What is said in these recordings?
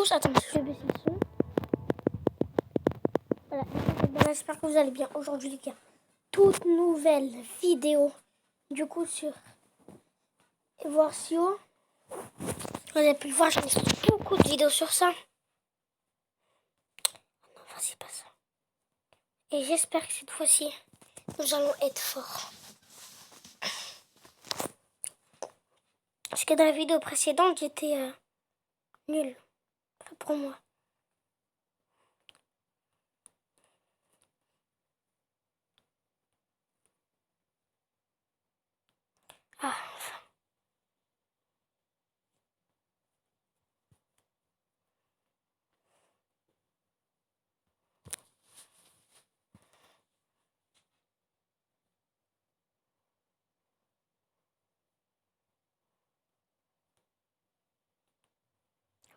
tous. Attendez, je vais baisser le son. Voilà, j'espère que vous allez bien. Aujourd'hui, les gars, toute nouvelle vidéo, du coup, sur Evorsio. Vous avez pu le voir, j'en ai fait beaucoup de vidéos sur ça. Non, vas-y, pas ça. Et j'espère que cette fois-ci, nous allons être forts. Parce que dans la vidéo précédente, j'étais nulle. Pas pour moi. Ah, enfin.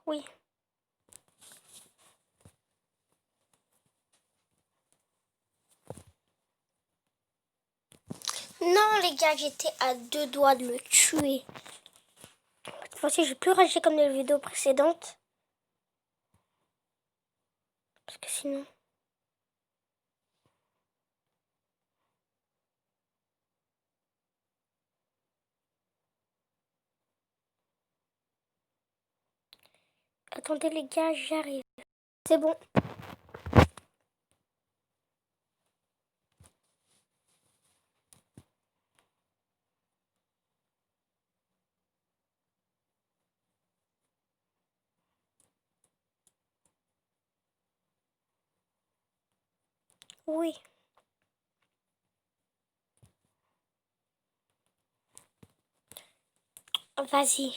Oui. Non, les gars, j'étais à 2 doigts de le tuer. Cette fois-ci, j'ai plus ragé comme dans les vidéos précédentes. Parce que sinon... Attendez, les gars, j'arrive. C'est bon. Oui. Vas-y.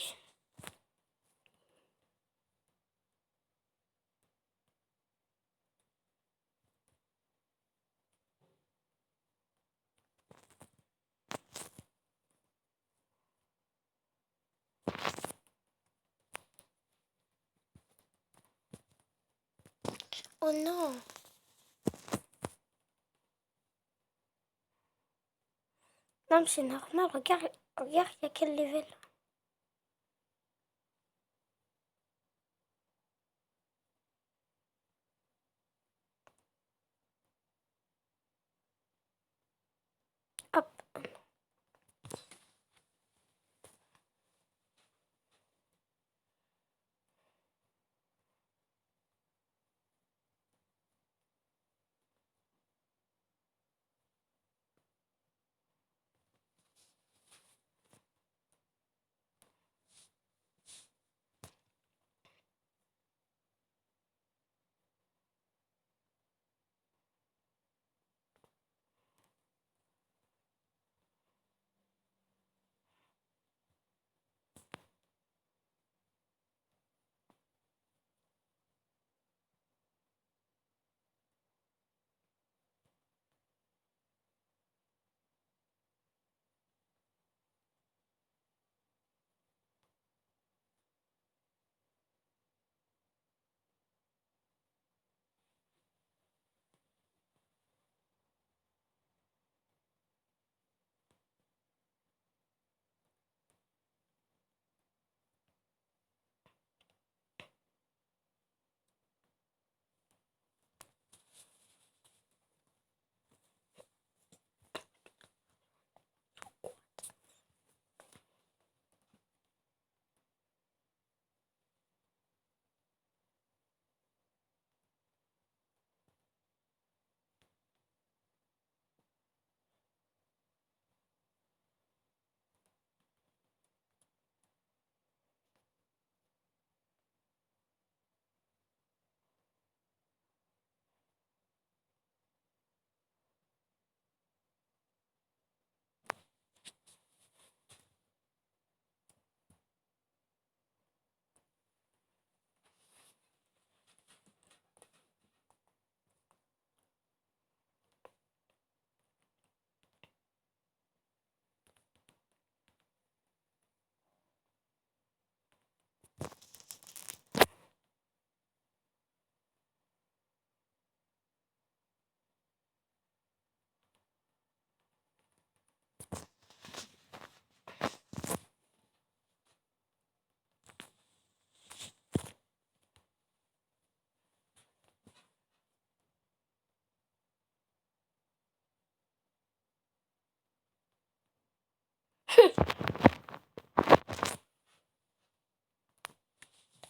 Oh non. Non, mais c'est normal. Regarde, regarde, il y a quel level. Hop.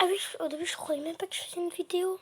oui, au début, je croyais même pas que je faisais une vidéo.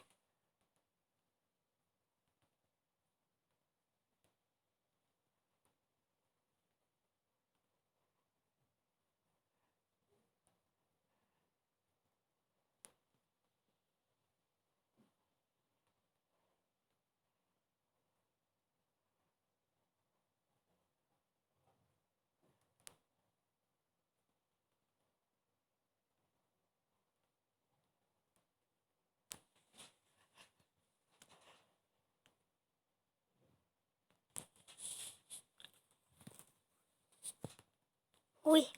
Oui.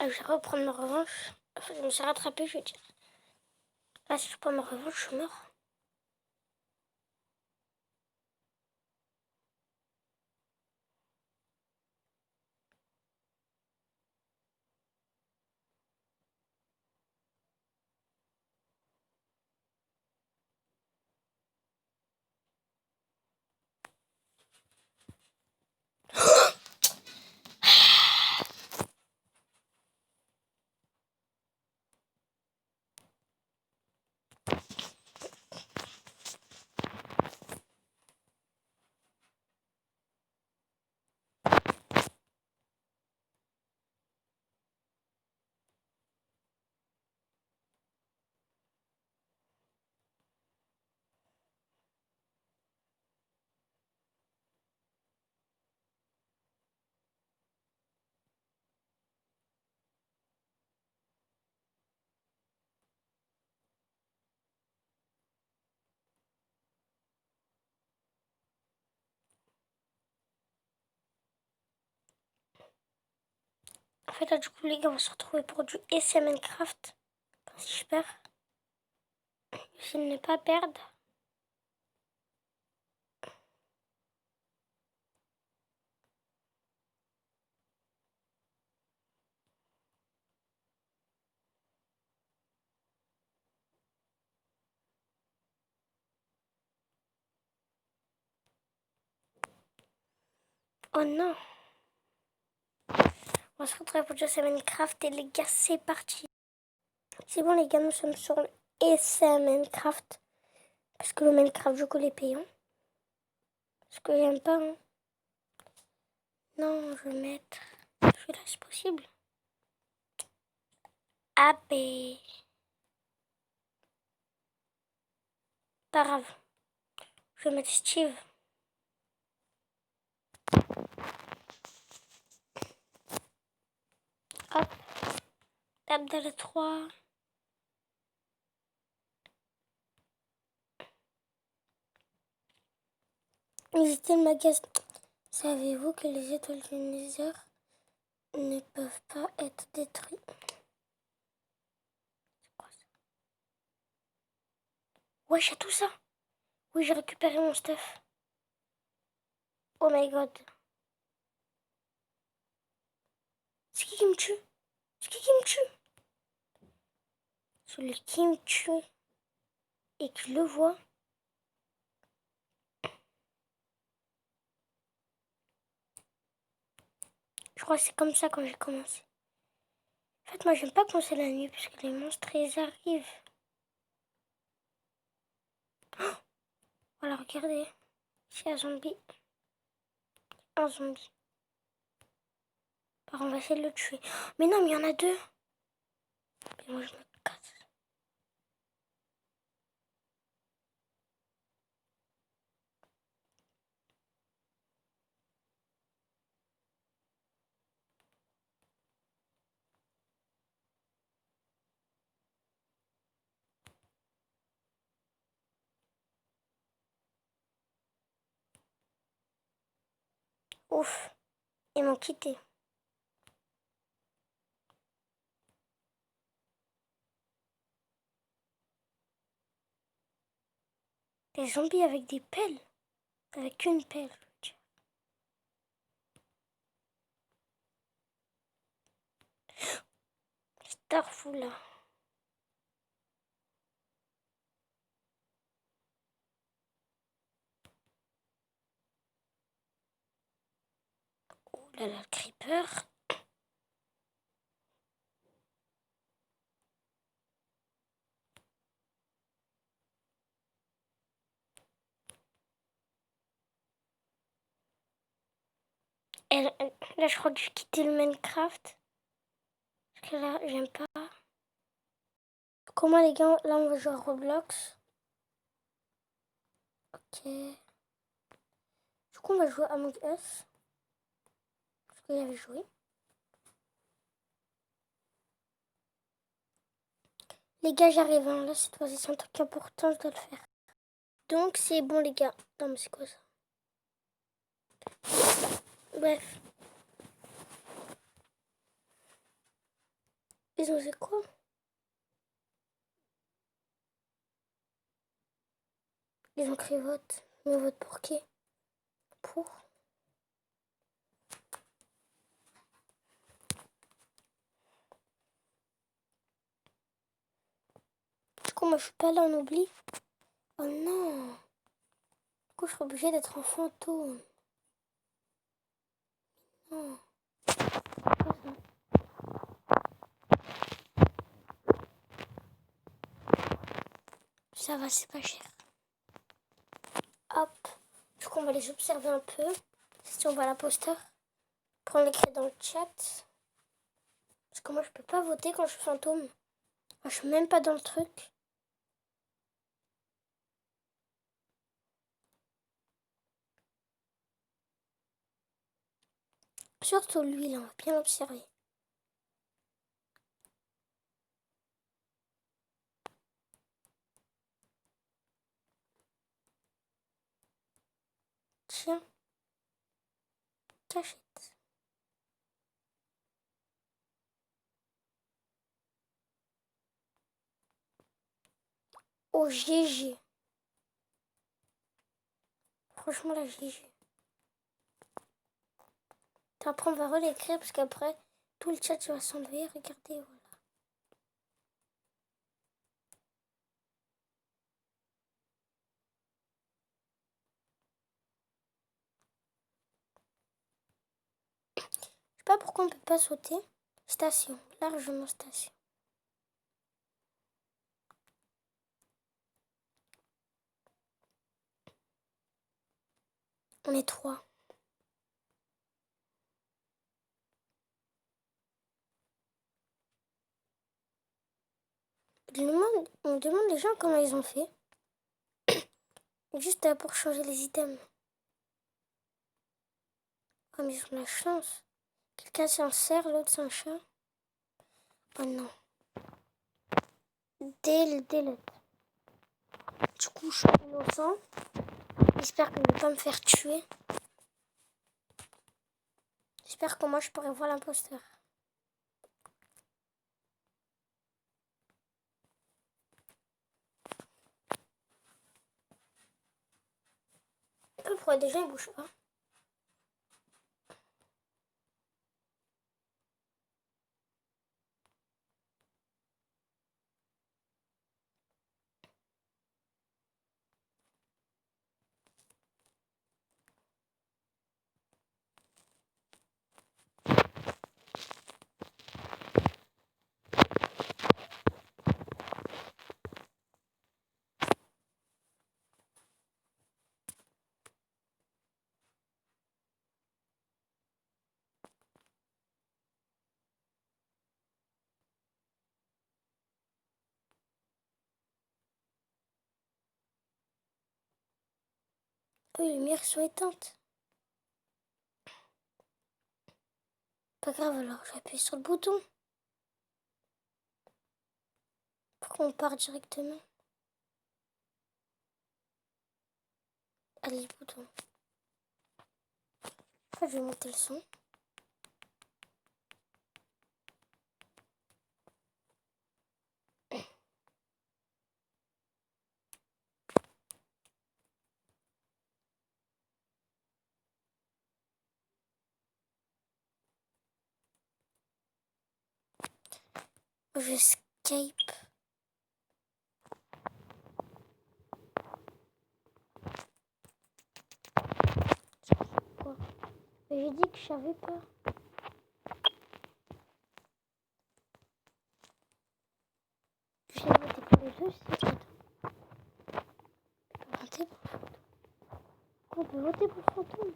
Je vais reprendre ma revanche. Enfin, je me suis rattrapée, je veux dire. Là, si je prends ma revanche, je meurs. En fait, là, du coup, les gars, on va se retrouver pour du essai Minecraft. Si je perds. Je ne pas perdre. Oh non. On va se retrouver pour du essai Minecraft. Et les gars, c'est parti. C'est bon, les gars, nous sommes sur le essai Minecraft. Parce que le Minecraft, du coup, il est payant. Parce que j'aime pas, hein. Non, je vais mettre celui-là, c'est possible. AB. Pas grave. Je vais mettre Steve. Hop. Tape dans les 3. Visitez le magasin. Savez-vous que les étoiles du Nether ne peuvent pas être détruites? C'est quoi ça? Ouais, j'ai tout ça. Oui, j'ai récupéré mon stuff. Oh my god. C'est qui me tue? C'est qui me tue? Celui qui me tue et qui le voit. Je crois que c'est comme ça quand j'ai commencé. En fait, moi, j'aime pas quand c'est la nuit parce que les monstres, ils arrivent. Oh, voilà, regardez. C'est un zombie. Un zombie. Alors, on va essayer de le tuer. Mais non, mais il y en a deux. Mais moi, je me casse. Ouf. Ils m'ont quitté. Des zombies avec des pelles. Avec une pelle, je veux dire. Starfou là. Oh Là, le creeper. Et là, je crois que je vais quitter le Minecraft. Parce que là, j'aime pas. Comment les gars, là on va jouer à Roblox. Ok. Du coup, on va jouer à Among Us. Parce qu'il y avait joué. Les gars, j'arrive. Hein. Là, cette fois-ci, c'est un truc important, je dois le faire. Donc, c'est bon, les gars. Non, mais c'est quoi ça? Bref. Ils ont fait quoi? Ils ont créé vote. Mais vote pour qui? Pour? Du coup, moi, je suis pas là, on oublie. Oh non. Du coup, je suis obligée d'être en fantôme. Non. Ça va, c'est pas cher. Hop. Du coup, on va les observer un peu. Si on voit l'imposteur. Prendre les créer dans le chat. Parce que moi, je peux pas voter quand je suis fantôme. Moi, je suis même pas dans le truc. Surtout lui, là, on va bien l'observer. Tiens. Cachette. Oh, GG. Franchement, la GG. Après, on va relécrire parce qu'après, tout le chat va s'enlever. Regardez, voilà. Je sais pas pourquoi on peut pas sauter. Station. Largement station. On est 3. On demande les gens comment ils ont fait. Juste pour changer les items. Oh, mais ils ont la chance. Quelqu'un c'est un cerf, l'autre c'est un chat. Oh non. Delete. Du coup, je suis innocent. J'espère qu'il ne va pas me faire tuer. J'espère que moi je pourrai voir l'imposteur. Pourquoi déjà il bouge pas? Oh, les lumières sont éteintes. Pas grave alors, je vais appuyer sur le bouton. Pourquoi on part directement? Allez, le bouton. Après, je vais monter le son. Je escape. Quoi? Mais j'ai dit que je savais pas. J'ai voté pour les deux, c'est tout. On peut voter pour le fantôme. On peut voter pour le fantôme.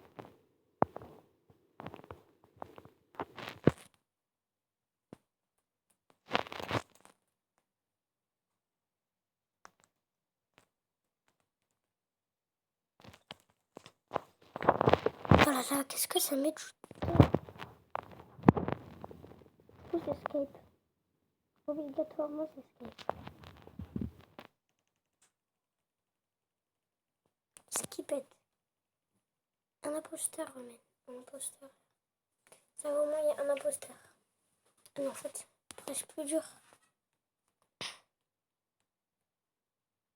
Voilà, là, qu'est-ce que ça met de Tous escape. Obligatoirement, c'est escape. Skip it. Un imposteur, mais un imposteur. Ça va, au moins, il y a un imposteur. Mais en fait, c'est plus dur.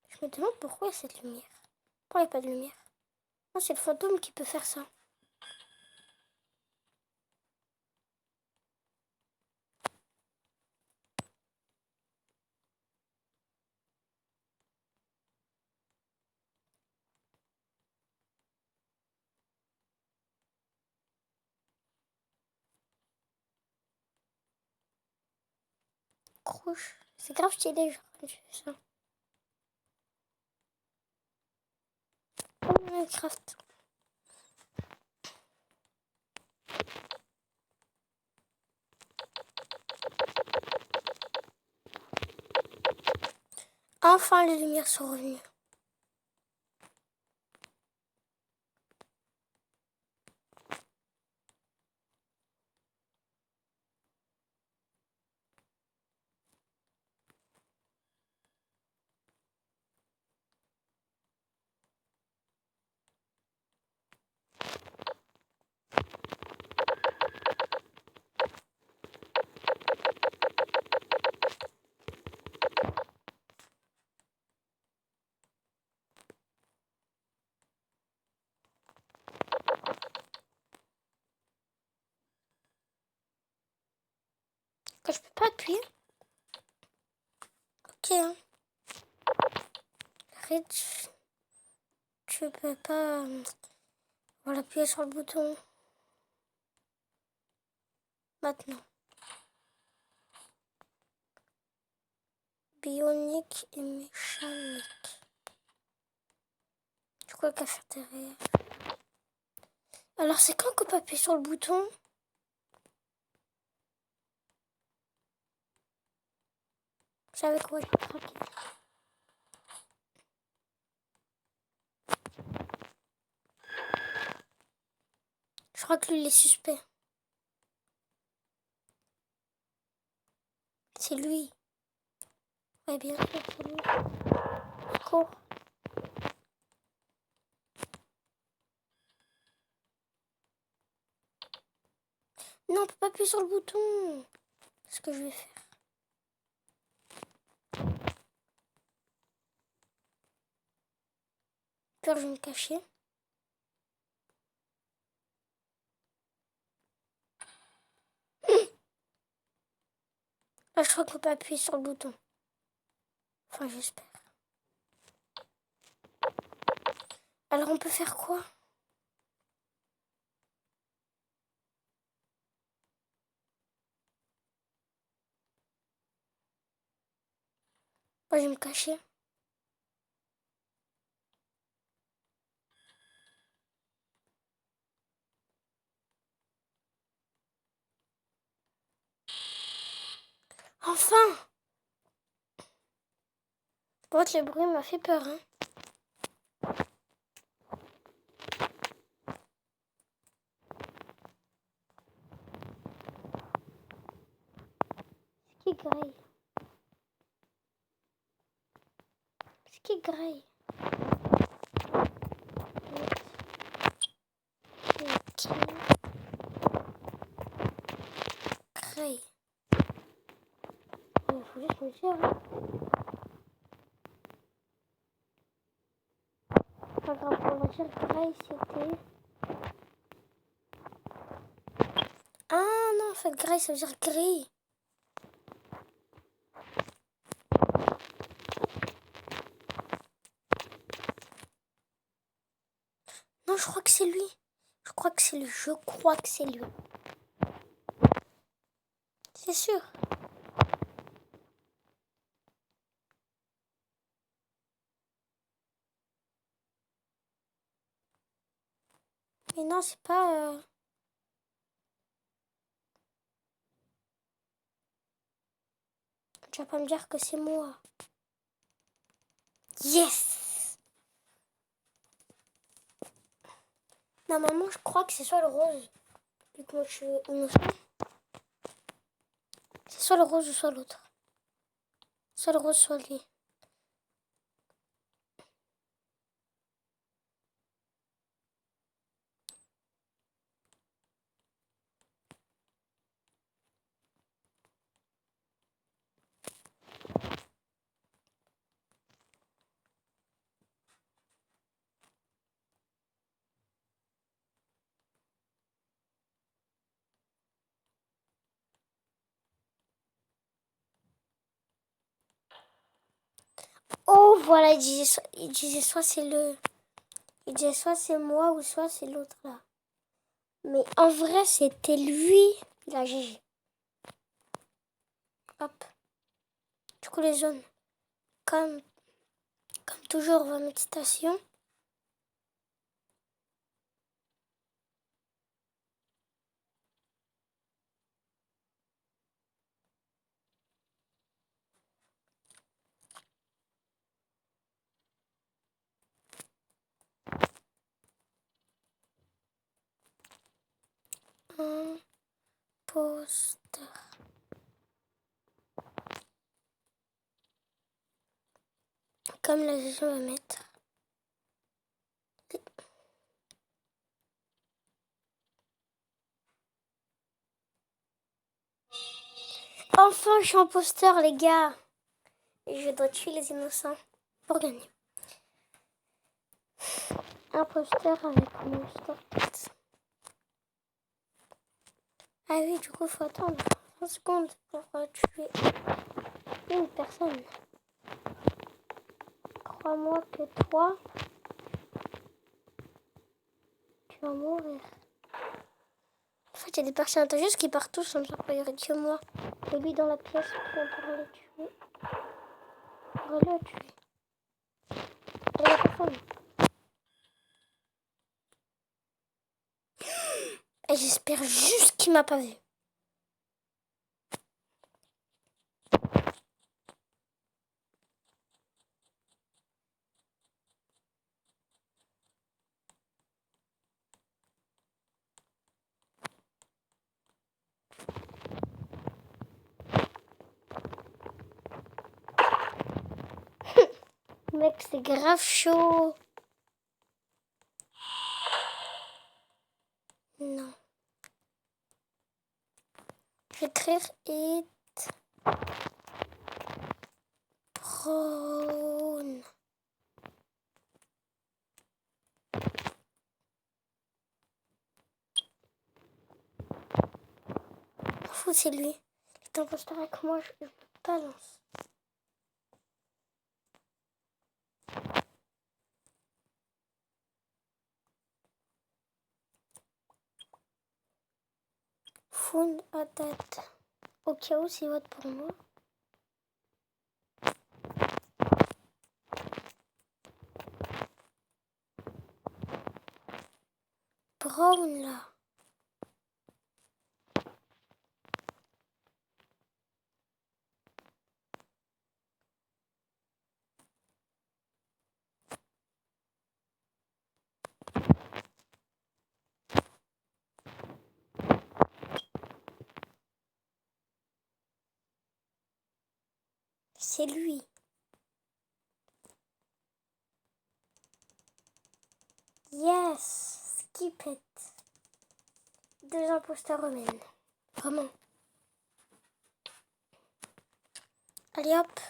Je me demande pourquoi il y a cette lumière. Pourquoi il n'y a pas de lumière? Non, c'est le fantôme qui peut faire ça. Crouche. C'est grave stylé, genre, quand tu fais ça. Oh, Minecraft. Enfin, les lumières sont revenues. Que je peux pas appuyer. Ok, hein. Rich, tu peux pas... Voilà, appuyer sur le bouton. Maintenant. Bionique et mécanique. Du coup, le cafétéria. Alors, c'est quand qu'on peut appuyer sur le bouton? C'est avec quoi je peux craquer. Je crois que lui, il est suspect. C'est lui. Ouais, bien sûr, c'est lui. Cours. Non, on peut pas appuyer sur le bouton. C'est ce que je vais faire. Peur, je vais me cacher. Là, je crois qu'on peut pas appuyer sur le bouton. Enfin, j'espère. Alors, on peut faire quoi? Moi, je vais me cacher. Enfin! Bon, le bruit m'a fait peur, hein. Ce qui est grey. Ce qui est grey. Grey. Il faut juste me dire, hein. Pas grave, on va dire grey, c'était... Ah non, en fait, grey, ça veut dire gris. Non, je crois que c'est lui. Je crois que c'est lui. Je crois que c'est lui. C'est sûr. Mais non, c'est pas... Tu vas pas me dire que c'est moi. Yes! Normalement, je crois que c'est soit le rose. Vu que moi, je suis innocent. C'est soit le rose ou soit l'autre. Soit le rose, soit lui. Oh, voilà, il disait soit c'est le... Il disait soit c'est moi ou soit c'est l'autre là. Mais en vrai, c'était lui, la GG. Hop. Du coup, les zones. Comme toujours, on va mettre station. Un poster. Comme la GG va mettre. Enfin, je suis imposteur, les gars. Et je dois tuer les innocents pour gagner. Imposteur avec mon start. Ah oui, du coup, il faut attendre 30 secondes pour tuer une personne. Crois-moi que toi, tu vas mourir. En fait, il y a des personnes juste qui partent tous sans me dire que moi. Et lui dans la pièce, on pourrait le tuer. On pourrait le tuer. Et la personne. Et j'espère juste qu'il m'a pas vu. Mec, c'est grave chaud. Non. Je vais écrire it prone. Fou, c'est lui. Il est imposteur avec moi, je balance. Found à date. Au cas où, s'il vote pour moi. Brown, là. C'est lui. Yes, skip it. 2 imposteurs romaines. Vraiment. Allez hop.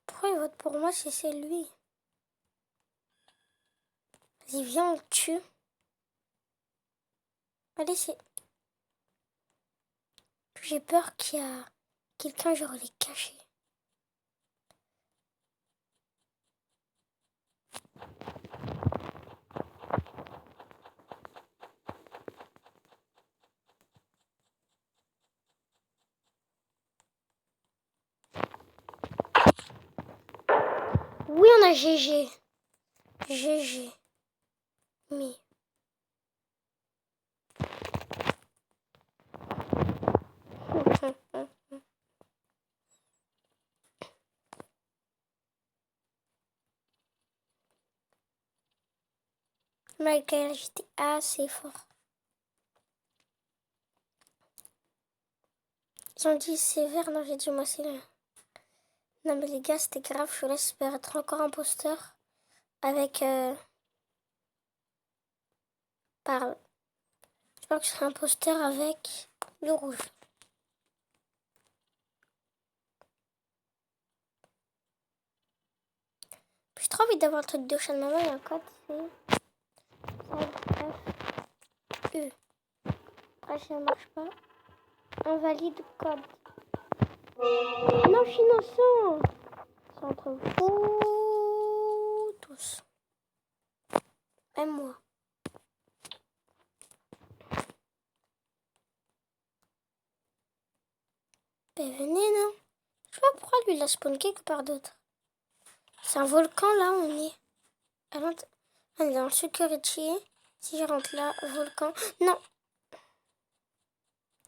Pourquoi il vote pour moi si c'est lui? Vas-y, viens, on le tue. Allez, c'est... J'ai peur qu'il y a quelqu'un, genre, les caché. Oui, on a GG. GG. Mais... Michael, j'étais assez fort. Ils ont dit sévère, non, j'ai dit moi c'est là. Non mais les gars, c'était grave, je laisse être encore imposteur avec... Parle. Je pense que je serai imposteur avec le rouge. J'ai trop envie d'avoir le truc de chat de maman et un code, c'est... F, E. Ah, ça ne marche pas. Invalide code. Non, je suis innocent. C'est entre vous tous. Même moi. Ben venez, non. Je sais pas pourquoi lui il a spawn quelque part d'autre. C'est un volcan là, on est. On est dans le security. Si je rentre là, volcan. Non.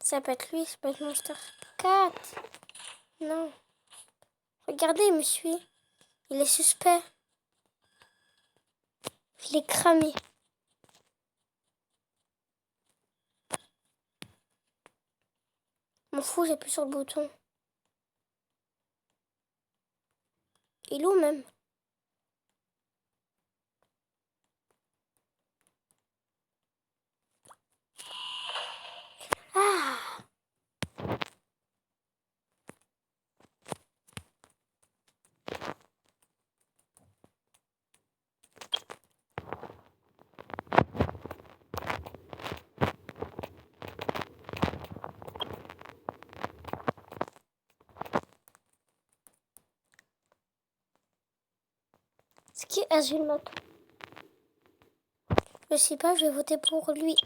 Ça peut être lui, ça peut être Monster 4. Non. Regardez, il me suit. Il est suspect. Je l'ai cramé. M'en fous, j'appuie sur le bouton. Il est où même? Ah! C'est qui Azul Mato? Je sais pas, je vais voter pour lui.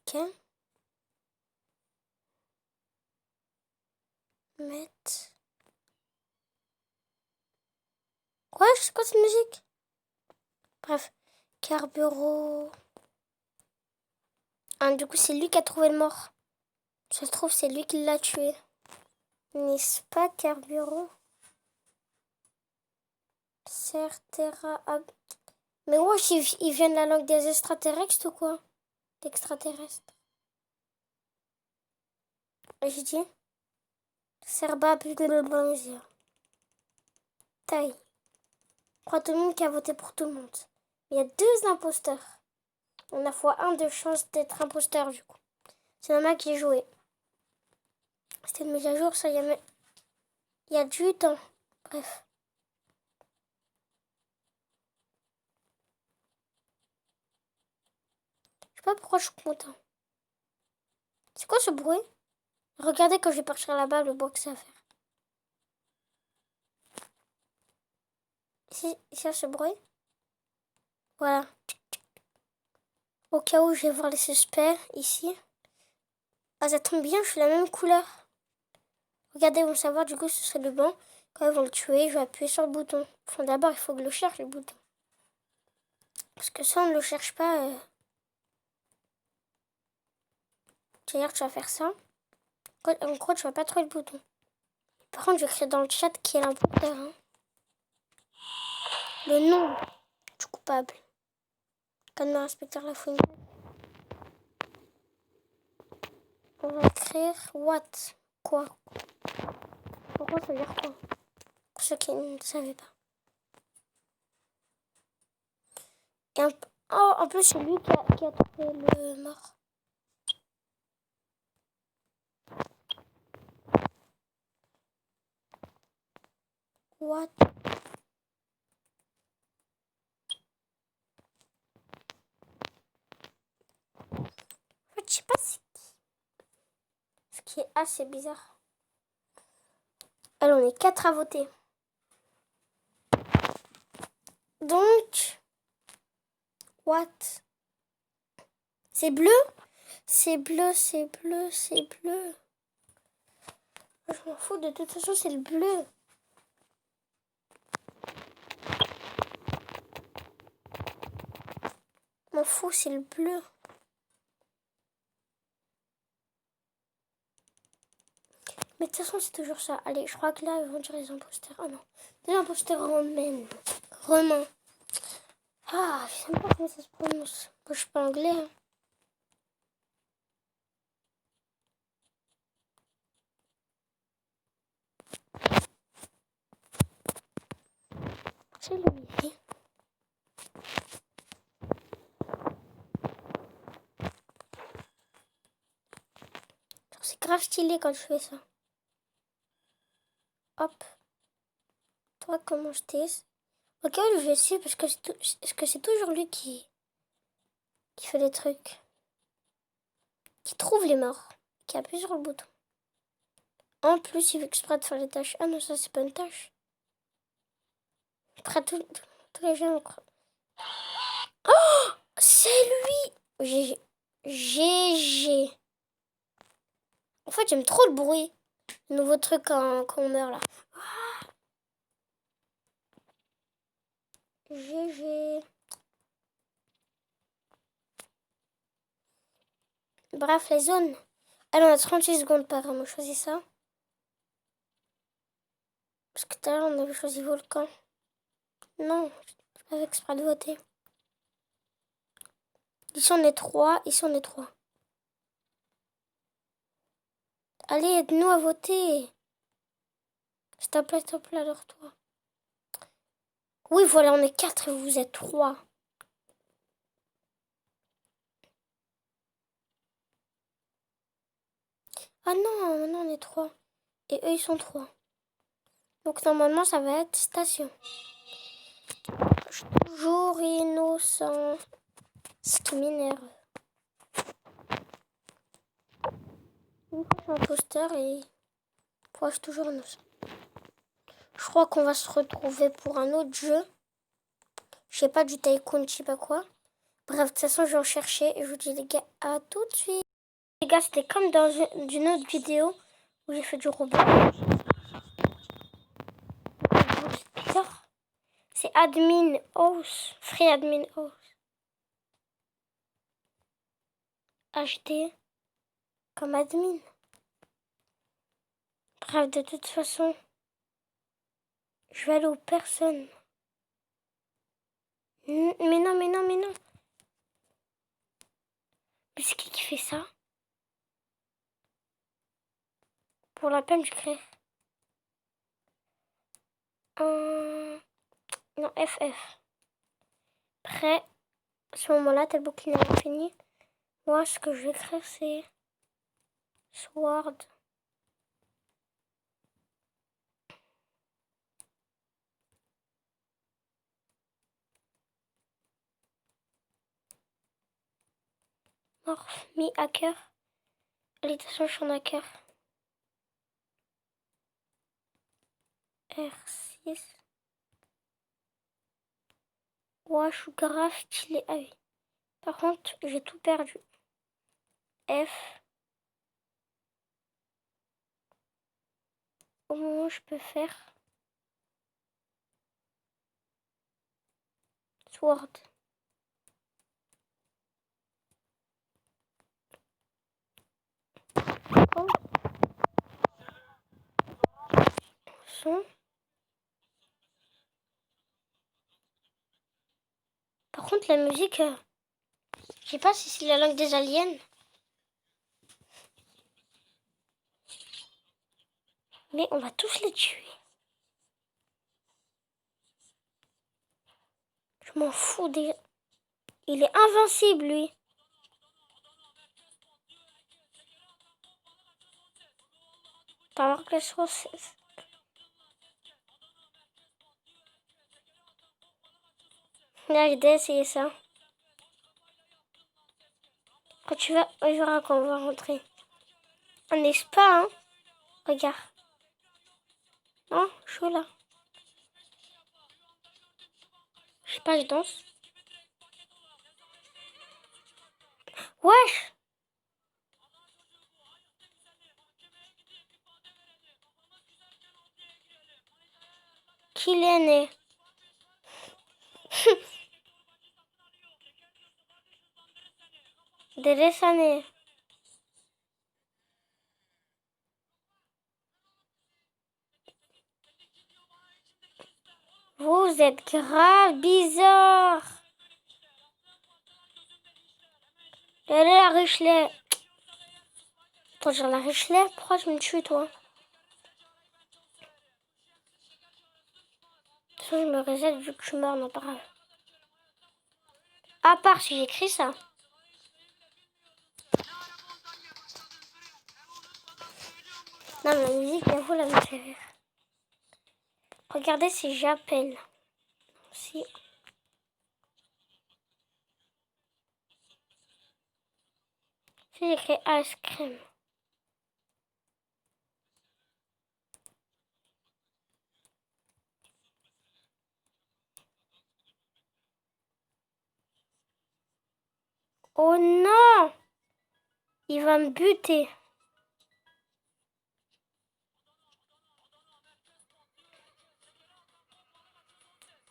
Ok. Mettre. Quoi? Je sais quoi cette musique? Bref. Carburo. Ah, du coup, c'est lui qui a trouvé le mort. Ça se trouve, c'est lui qui l'a tué. N'est-ce pas, Carburo? Serterra. Mais wesh, ils viennent de la langue des extraterrestres ou quoi? D'extraterrestres. Et j'ai dit Serba blablabla. Taille. Crois tout le monde qui a voté pour tout le monde. Il y a 2 imposteurs. On a x1 de chance d'être imposteur du coup. C'est Mama qui jouait. C'était une mise à jour, ça y a... Il y a du temps. Bref. Je sais pas pourquoi je suis content. C'est quoi ce bruit? Regardez quand je vais partir là-bas, le bruit que ça va faire. Ici, ça ce bruit. Voilà. Au cas où je vais voir les suspects ici. Ah, ça tombe bien, je suis la même couleur. Regardez, ils vont savoir, du coup, ce serait le blanc. Quand ils vont le tuer, je vais appuyer sur le bouton. Enfin, d'abord, il faut que je le cherche, le bouton. Parce que ça, on ne le cherche pas. C'est-à-dire que tu vas faire ça. En gros, tu vas pas trouver le bouton. Par contre, je vais écrire dans le chat qui est l'importeur. Hein. Le nom du coupable. Comme inspecteur Lafouine. On va écrire what? Quoi? Pourquoi ça veut dire quoi? Pour ceux qui ne savaient pas. Et en plus, c'est lui qui a trouvé le mort. What? En fait, je sais pas c'est qui. Ce qui est assez bizarre. Alors, on est 4 à voter. Donc, what? C'est bleu? C'est bleu, c'est bleu, c'est bleu. Je m'en fous, de toute façon, c'est le bleu. Je m'en fous, c'est le bleu. Mais de toute façon, c'est toujours ça. Allez, je crois que là, ils vont dire les imposteurs. Oh non, des imposteurs romains. Romains. Ah, je sais pas comment ça se prononce. Moi, je suis pas anglais. Hein. C'est lui. C'est grave stylé quand je fais ça. Hop. Toi, comment je teste? Ok, je vais essayer parce que c'est toujours lui qui fait les trucs. Qui trouve les morts. Qui appuie sur le bouton. En plus, il veut exprès de faire les tâches. Ah non, ça, c'est pas une tâche. Après, tous les gens... Oh, c'est lui! GG. GG. En fait, j'aime trop le bruit. Le nouveau truc quand on meurt, là. GG. Bref, les zones. Allez, on a 36 secondes par an. On choisit ça. Parce que tout à l'heure, on avait choisi volcan. Non, je pas fait exprès de voter. Ici, on est 3. Ici, on est 3. Allez, aide-nous à voter. S'il te plaît, alors toi. Oui, voilà, on est 4 et vous êtes 3. Ah non, maintenant on est 3. Et eux, ils sont 3. Donc normalement, ça va être station. Je suis toujours innocent. Ce qui m'énerve. Une fois, je suis imposteur et moi, je suis toujours innocent. Je crois qu'on va se retrouver pour un autre jeu. Je sais pas, du tycoon, je sais pas quoi. Bref, de toute façon, je vais en chercher et je vous dis les gars, à tout de suite. Les gars, c'était comme dans une autre vidéo où j'ai fait du robot. C'est admin house, free admin house. Acheter comme admin. Bref, de toute façon, je vais aller aux personnes. Mais non, mais non, mais non. Mais c'est qui fait ça? Pour la peine, je crée. Non, FF. Après, à ce moment-là, tel bouclier est fini. Moi, ce que je vais écrire, c'est Sword. Morph, mi hacker. Allez, de toute façon, je suis en hacker. R6. Ouais, je suis grave stylé. Ah oui. Par contre, j'ai tout perdu. F. Au moment où je peux faire Sword. Oh. Son. Par contre, la musique, je sais pas si c'est la langue des aliens. Mais on va tous les tuer. Je m'en fous des... Il est invincible, lui. Dans la classe française. Là, j'ai essayé ça. Quand tu vas... On verra quand on va rentrer. On n'est pas, hein. Regarde. Non, je suis là. Je sais pas, je danse. Wesh! Qui l'est né? Des dessins. Vous êtes grave bizarre. Elle est la Richelet. Toi, genre la Richelet, pourquoi tu me tues, toi? Sinon, je me reset vu que je suis mort, non, pas grave. À part si j'écris ça. Non, mais la musique, j'avoue, là, me fait rire. Regardez si j'appelle. Si. Si j'écris ice cream. Oh non! Il va me buter.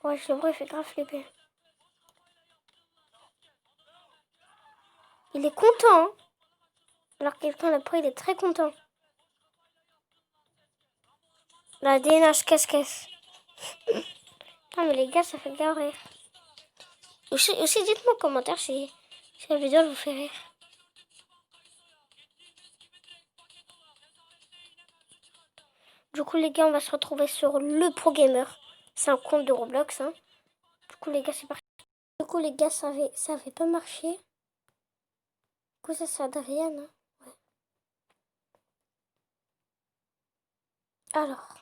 Ouais, le bruit fait grave flipper. Il est content, hein? Alors quelqu'un d'après, il est très content. La DNH casse-casse. Non mais les gars, ça fait grave rire. Aussi dites-moi en commentaire si la vidéo vous fait rire. Du coup les gars, on va se retrouver sur le Pro Gamer. C'est un compte de Roblox, hein. Du coup les gars, c'est parti. Du coup les gars, ça avait pas marché. Du coup ça c'est Adrien, hein. Ouais. Alors.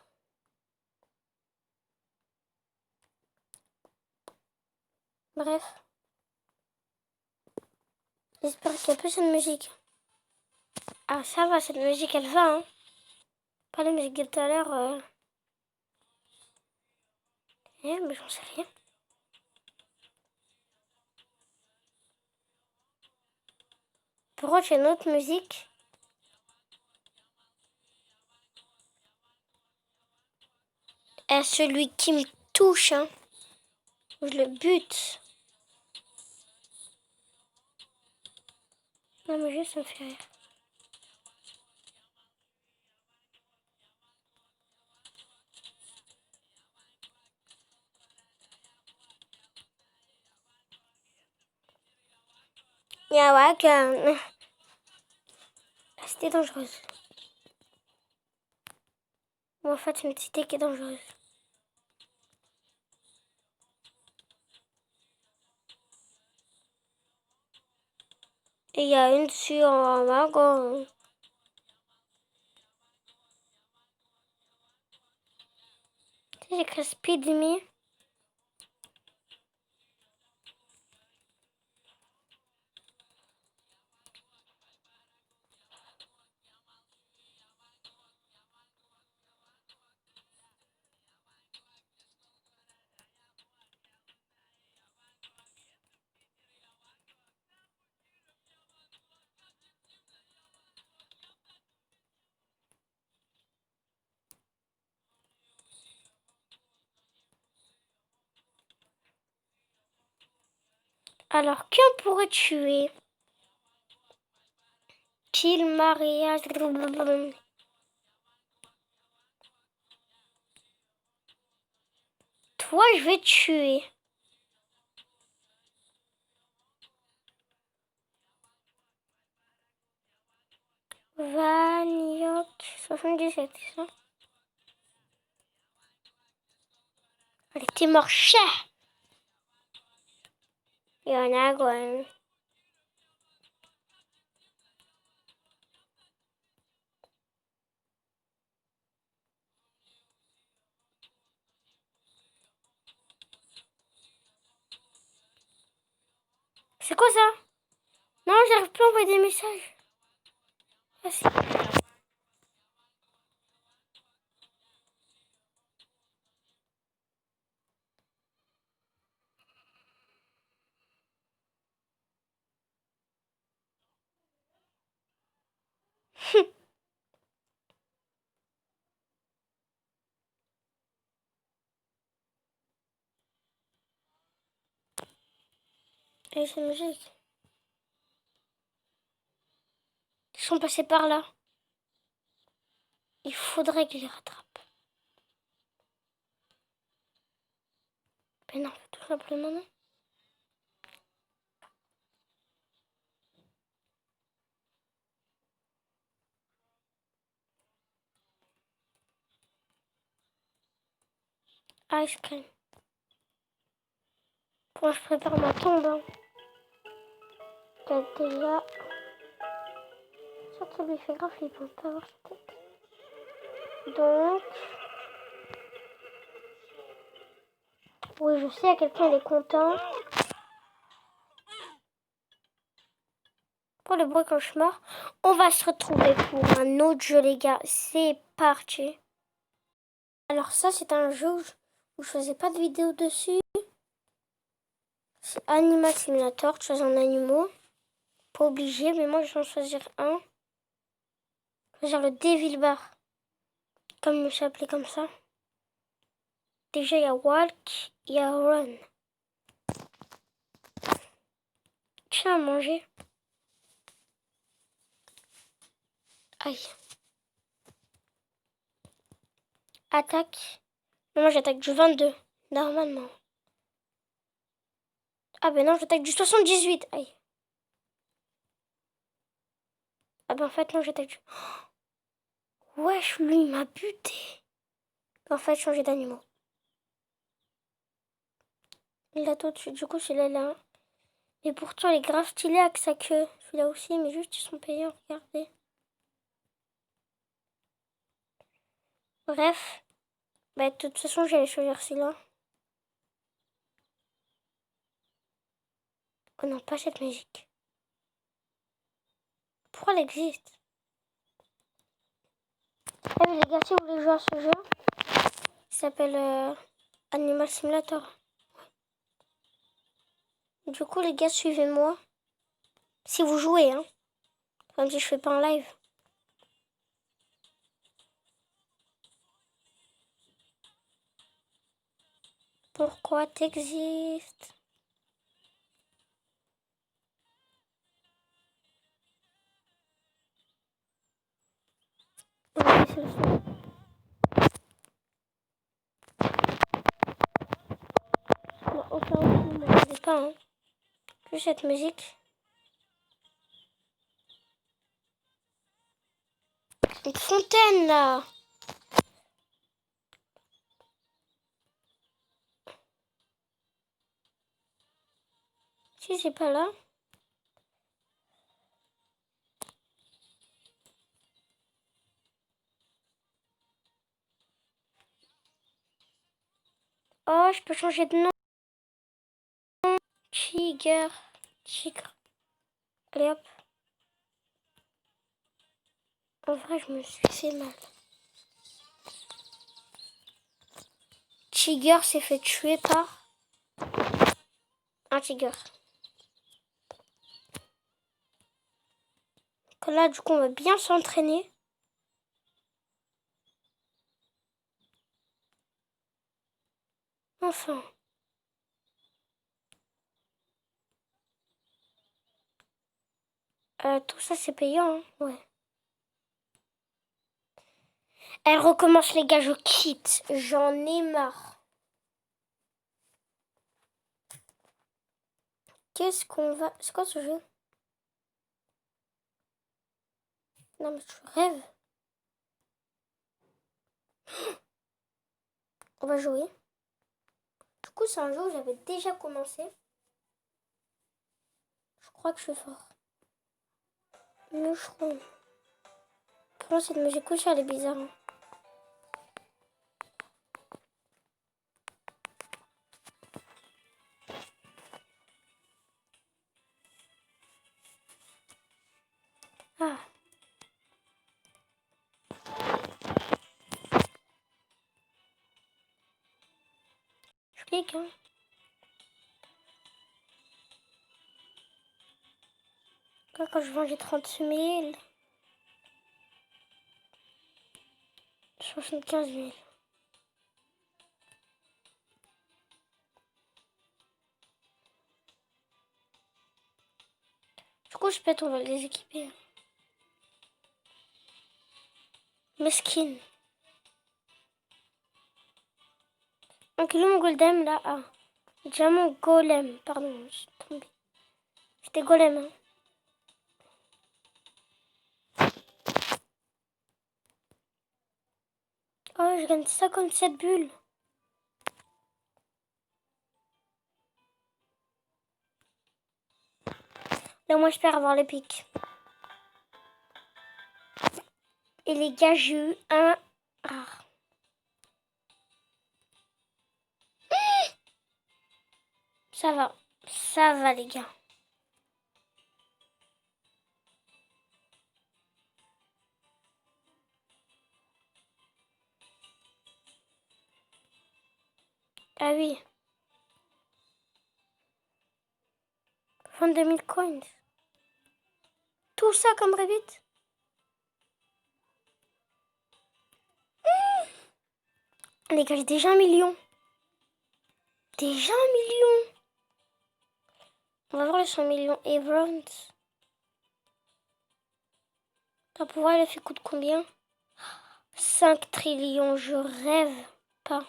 Bref. J'espère qu'il y a plus de musique. Ah ça va, cette musique elle va, hein. Pas la musique de tout à l'heure. Mais j'en sais rien. Pourquoi j'ai une autre musique? Et celui qui me touche, hein. Je le bute. Non mais juste ça me fait rire. Yawaka. C'était dangereuse. Bon, en fait, c'est une cité qui est dangereuse. Et il y a une sur un wagon. J'ai écrit Speed Me. Alors, qui on pourrait tuer? Kill mariage. Toi, je vais tuer. Vaniok 77, c'est ça? Elle était mort cher. Il y en a quoi. C'est quoi ça? Non, j'arrive plus à envoyer des messages. Ah, si. Et cette musique. Ils sont passés par là. Il faudrait que je les rattrape. Mais non, tout simplement non. Ice cream. Bon, je prépare ma tombe. Hein. Peut-être déjà. Ça lui fait grave, il peut pas avoir sa tête. Donc. Oui, je sais à quel point il est content. Pour le bruit cauchemar, on va se retrouver pour un autre jeu, les gars. C'est parti. Alors ça, c'est un jeu où je faisais pas de vidéo dessus. C'est Animal Simulator, tu choisis un animal. Pas obligé, mais moi je vais en choisir un. Choisir le Devil Bar. Comme il s'appelait comme ça. Déjà, il y a Walk, il y a Run. Tiens à manger. Aïe. Attaque. Non, moi j'attaque du 22, normalement. Ah ben non, j'attaque du 78. Aïe. Ah ben en fait, non, j'attaque du... Wesh, lui, il m'a buté. En fait, changer d'animaux. Il a tout dessus. Du coup, celui-là, là. Et pourtant, il est grave stylé avec sa queue. Celui-là aussi, mais juste, ils sont payants, regardez. Bref. Bah, de toute façon, j'allais choisir celui-là. Oh non, pas cette musique. Pourquoi elle existe? Eh les gars, si vous voulez jouer à ce jeu, il s'appelle Animal Simulator. Du coup, les gars, suivez-moi. Si vous jouez, hein. Même si je fais pas un live. Pourquoi t'existes? Oui, c'est le son. Bon, au cas où vous ne m'entendez pas, hein. Juste cette musique. Une fontaine, là. Si c'est pas là. Oh, je peux changer de nom. Tigre. Tigre. Allez hop. En vrai, je me suis fait mal. Tigre s'est fait tuer par un tigre. Là, du coup, on va bien s'entraîner. Enfin. Tout ça, c'est payant, hein. Ouais. Elle recommence, les gars, je quitte. J'en ai marre. Qu'est-ce qu'on va... C'est quoi ce jeu? Non, mais je rêve. On va jouer. Du coup, c'est un jeu où j'avais déjà commencé. Je crois que je suis fort. Moucheron. Pour moi, cette musique aussi, elle est bizarre. Hein. Ah. Je clique, hein. Quand je vends, j'ai 30 000. 75 000. Du coup, je pète, on va les équiper. Mesquine. Donc, le golem là. Ah. Diamant golem. Pardon, je suis tombée. C'était golem. Hein. Oh, je gagne 57 bulles. Là, moi, j'espère avoir les pics. Et les gars, j'ai eu un rare. Ça va. Ça va, les gars. Ah oui. 22 000 coins. Tout ça comme Revit. Les gars, j'ai déjà 1 million. Déjà 1 million. On va voir les 100 millions Everons. Pour pouvoir le fait coûte combien? 5 trillions, je rêve pas.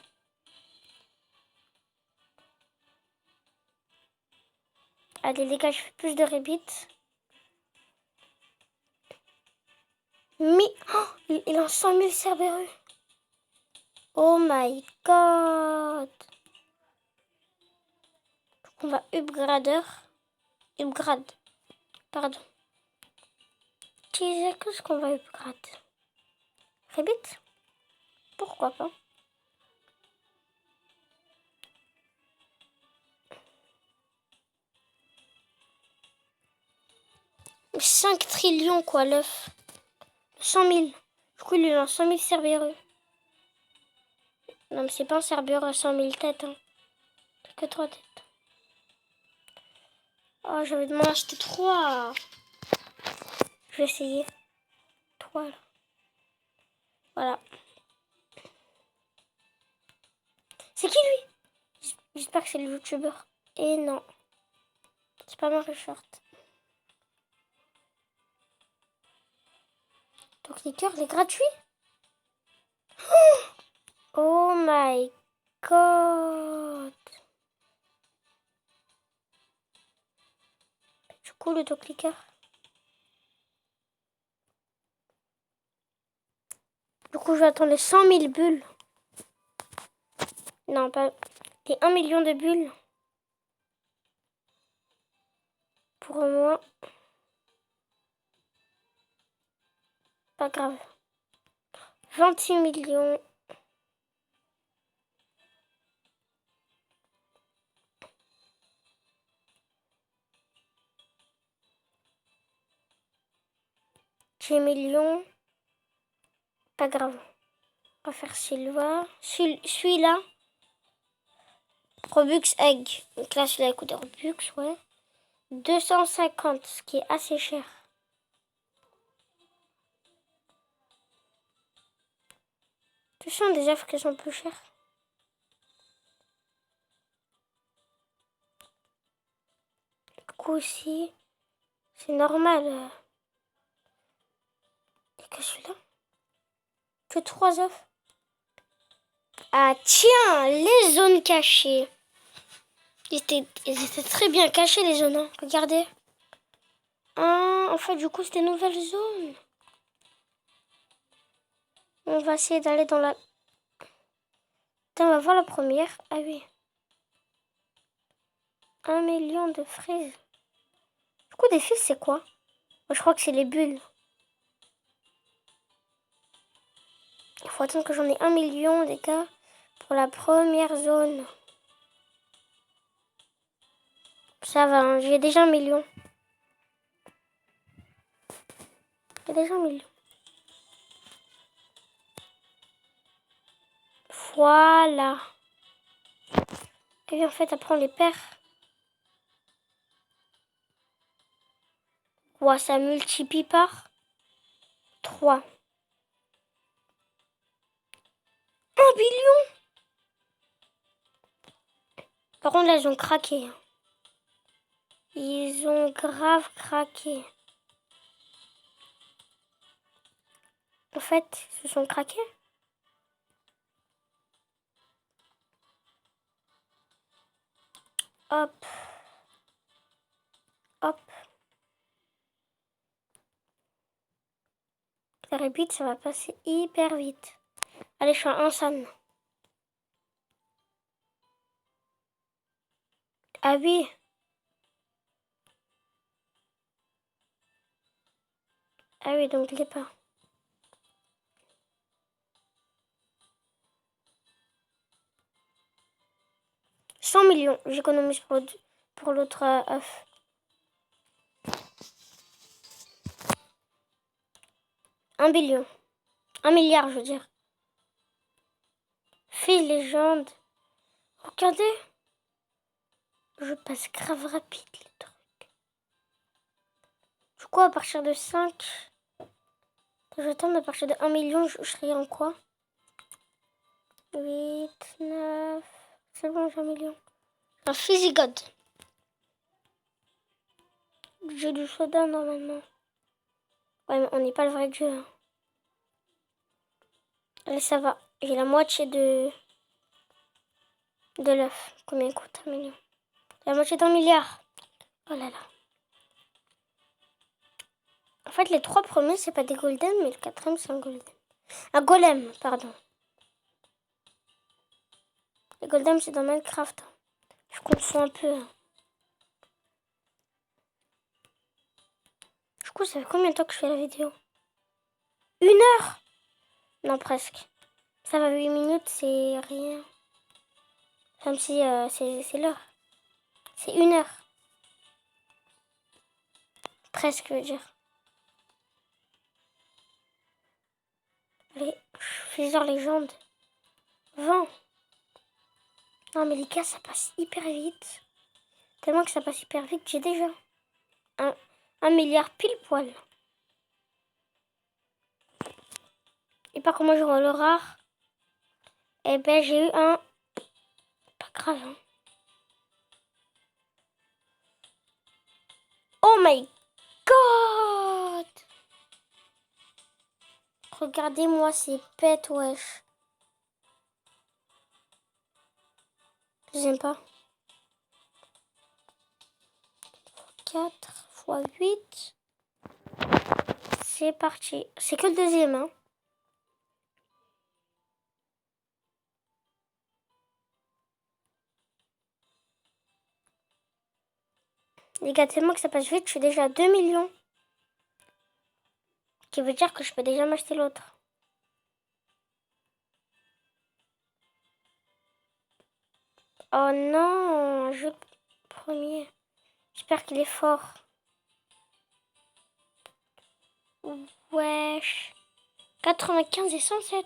Allez les gars, je fais plus de Revit. Mais oh, il a 100 000 Cerberus. Oh my god. On va upgrader. Upgrade. Pardon. Qu'est-ce qu'on va upgrade? Revit? Pourquoi pas? « 5 trillions quoi l'œuf. 100 000. Du coup il est dans 100 000 Cerberus. Non mais c'est pas un Cerberus à 100 000 têtes. Hein. C'est que 3 têtes. Oh j'avais de m'en acheter 3. Je vais essayer. 3 là. Voilà. C'est qui lui? J'espère que c'est le youtubeur. Et non. C'est pas Marie Short. Ton clicker, il est gratuit? Oh my god. Du coup, le clicker. Du coup, je vais attendre les 100 000 bulles. Non, pas les 1 million de bulles. Pour moi. Pas grave. 28 millions. J'ai millions. Pas grave. On va faire Silva. Celui-là. Robux Egg. Donc là, celui-là coûte Robux, ouais. 250, ce qui est assez cher. Tu sens déjà qu'elles sont plus chères. Du coup, aussi, c'est normal. Et que celui-là. Que 3 œufs. Ah tiens, les zones cachées. Ils étaient très bien cachés les zones, hein. Regardez. Ah, en fait, du coup, c'était une nouvelle zone. On va essayer d'aller dans la... Attends, on va voir la première. Ah oui. 1 million de fraises. Du coup, des fils, c'est quoi? Moi, je crois que c'est les bulles. Il faut attendre que j'en ai 1 million, les gars, pour la première zone. Ça va, hein, j'ai déjà 1 million. J'ai déjà 1 million. Voilà. Et bien, en fait, après, on les perd. Ouais, ça multiplie par 3. 1 billion. Par contre, là, elles ont craqué. Hein. Ils ont grave craqué. En fait, ils se sont craqués. Hop. Hop. Ça répète, ça va passer hyper vite. Allez, je suis à 1 san. Ah oui. Ah oui, donc je l'ai pas. « 100 millions, j'économise pour l'autre œuf. 1 billion. 1 milliard, je veux dire. Fille légende. Regardez. Je passe grave rapide les trucs. Du coup, à partir de 5, je tente à partir de 1 million, je serai en quoi? 8, 9... C'est bon, j'ai 1 million. Un Physigod. J'ai du soda normalement. Ouais, mais on n'est pas le vrai jeu. Hein. Allez, ça va. J'ai la moitié de l'œuf. Combien coûte 1 million? La moitié d'1 milliard. Oh là là. En fait, les 3 premiers, c'est pas des golden, mais le 4e, c'est un golden. Un golem, pardon. Les golden, c'est dans Minecraft. Je confonds un peu. Du coup, ça fait combien de temps que je fais la vidéo? 1 heure? Non, presque. Ça va, 8 minutes, c'est rien. Comme si c'est l'heure. C'est 1 heure. Presque, je veux dire. Allez, Freezer légende. 20. Non, mais les gars, ça passe hyper vite. Tellement que ça passe hyper vite, j'ai déjà 1 milliard pile poil. Et pas comment je rends le rare. Eh ben, j'ai eu un... Pas grave, hein. Oh my god! Regardez-moi ces pets, wesh. J'aime pas. 4 x 8. C'est parti. C'est que le deuxième, hein. Les gars, tellement que ça passe vite, je suis déjà à 2 millions. Ce qui veut dire que je peux déjà m'acheter l'autre. Oh non, jeu premier. J'espère qu'il est fort. Wesh. 95 et 107.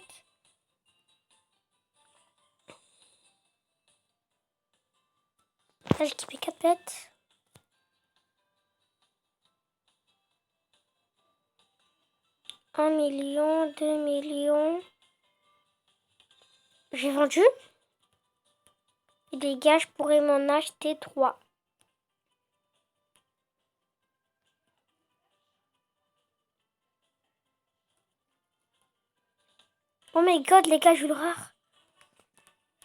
Là, j'ai équipé 4 bêtes. Un million, 2 millions. J'ai vendu. Et les gars, je pourrais m'en acheter 3. Oh my god, les gars, je le rare.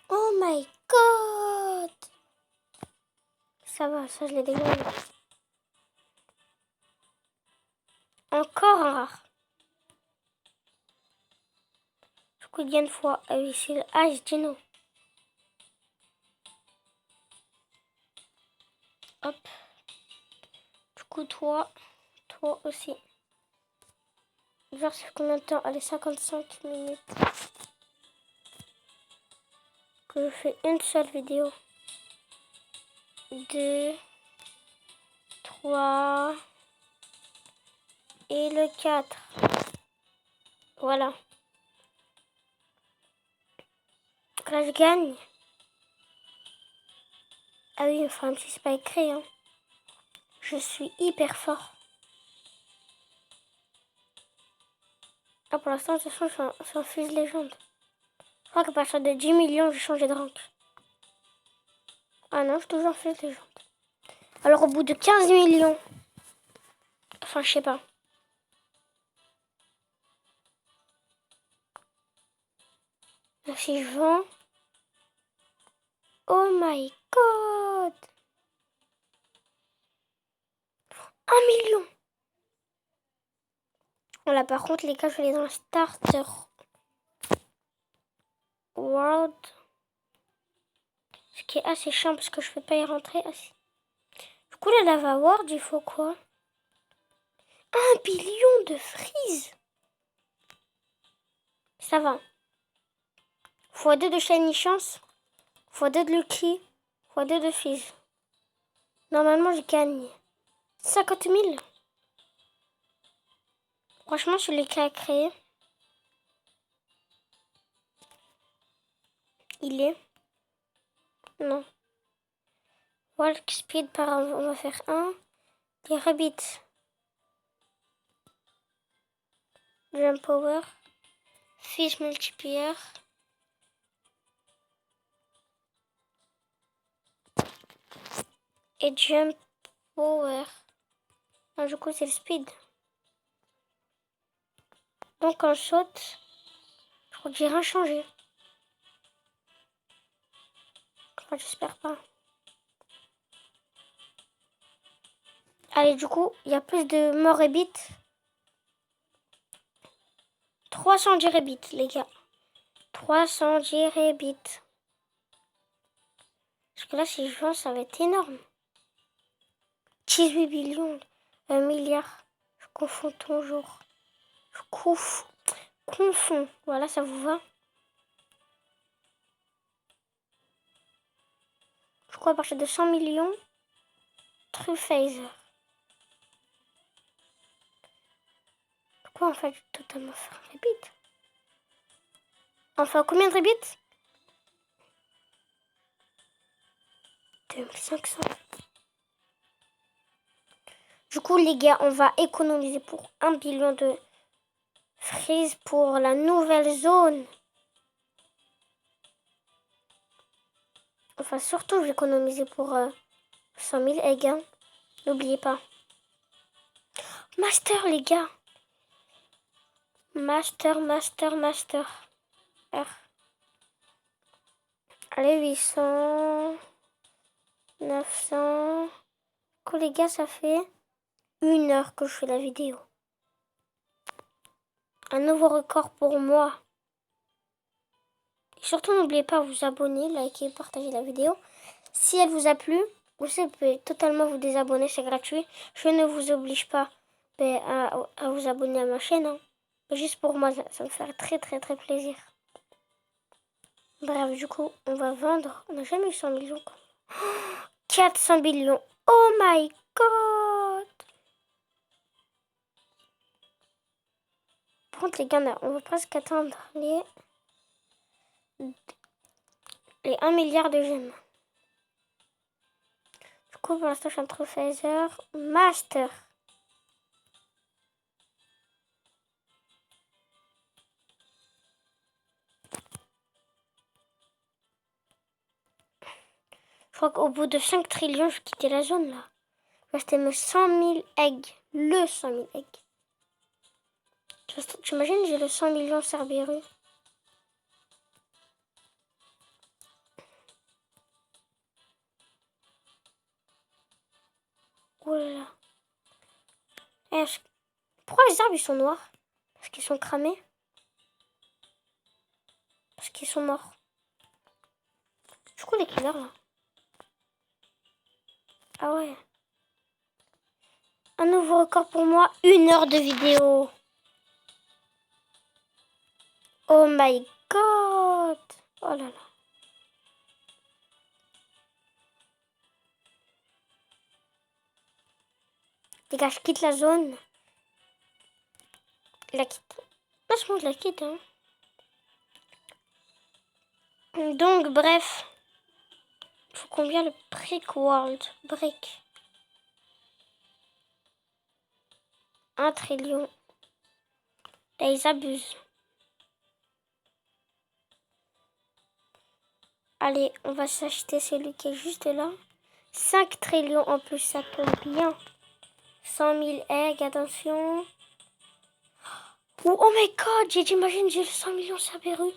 Oh my god. Ça va, ça je l'ai déjà eu. Encore un rare. Du coup, il y a une fois. Ah oui, c'est le... Ah, je dis non. Hop. Du coup, toi aussi. Genre, ça fait combien de temps? Allez, 55 minutes. Que je fais une seule vidéo. 2, 3 et le 4. Voilà. Donc là, je gagne. Ah oui, enfin, même si c'est pas écrit, hein. Je suis hyper fort. Ah, pour l'instant, de toute façon, je suis un fuse légende. Je crois qu'à partir de 10 millions, j'ai changé de rank. Ah non, je suis toujours fuse légende. Alors au bout de 15 millions, enfin je sais pas. Si je vends, oh my god, 1 million. Voilà, par contre les gars, je vais aller dans le starter world, ce qui est assez chiant parce que je peux pas y rentrer. Du coup la lava world, il faut quoi? 1 billion de freeze. Ça va. x2 de shiny chance, x2 de lucky, x2 de freeze. Normalement je gagne 50 000. Franchement, celui qui a créé, il est... Non. Walk speed on va faire 1. Les rabbits. Jump power. Fish multiplier. Et jump power. Non, du coup, c'est le speed. Donc, on saute. Je crois que j'ai rien changé. Enfin, j'espère pas. Allez, du coup, il y a plus de morts rabbits. 310 rabbits, les gars. 310 rabbits. Parce que là, si je vends, ça va être énorme. 18 millions. 1 milliard. Je confonds toujours. Je confonds. Voilà, ça vous va? Je crois à partir de 100 millions. True phaser. Pourquoi en fait totalement faire un rabbit? Enfin, combien de rabbits? 2500. Du coup, les gars, on va économiser pour 1 billion de freeze pour la nouvelle zone. Enfin, surtout, je vais économiser pour 100 000 eggs. Hein. N'oubliez pas. Master, les gars. Master. R. Allez, 800. 900. Du coup, les gars, ça fait 1 heure que je fais la vidéo. Un nouveau record pour moi. Et surtout, n'oubliez pas de vous abonner, liker, partager la vidéo. Si elle vous a plu, vous pouvez totalement vous désabonner, c'est gratuit. Je ne vous oblige pas à vous abonner à ma chaîne. Hein. Juste pour moi, ça me fait très plaisir. Bref, du coup, on va vendre. On n'a jamais eu 100 millions. 400 millions. Oh my god. Par contre, les gars, on va presque atteindre les 1 milliard de gemmes. Du coup, pour l'instant, je suis entre phaser, master. Je crois qu'au bout de 5 trillions, je vais quitter la zone, là. Il restait mes 100 000 eggs. Le 100 000 eggs. Tu imagines, j'ai le 100 millions Cerberus. Oh là là. Pourquoi les arbres, ils sont noirs? Parce qu'ils sont cramés? Parce qu'ils sont morts. Du coup, les killers, là. Ah ouais. Un nouveau record pour moi. 1 heure de vidéo. Oh my god. Oh là là. Les gars, je quitte la zone. La quitte. Franchement, je la quitte. Hein. Donc, bref. Il faut combien le Brick World? Brick. 1 trillion. Là, ils abusent. Allez, on va s'acheter celui qui est juste là. 5 trillions en plus, ça tombe bien. 100 000 eggs, attention. Oh my god, j'imagine j'ai 100 millions Cerberus.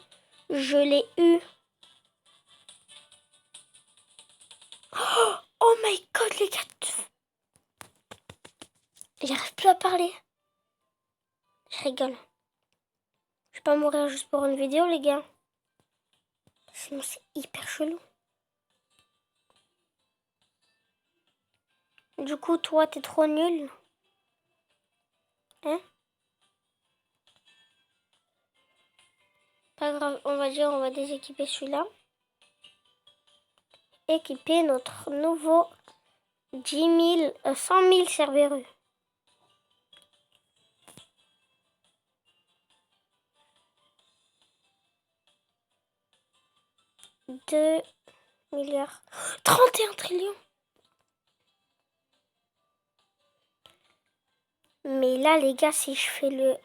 Je l'ai eu. Oh my god, les gars. J'arrive plus à parler. Je rigole. Je vais pas mourir juste pour une vidéo, les gars. Sinon, c'est hyper chelou. Du coup, toi, t'es trop nul. Hein? Pas grave, on va déséquiper celui-là. Équiper notre nouveau 100 000 Cerberus. $2 milliards. 31 trillions. Mais là, les gars, si je fais le...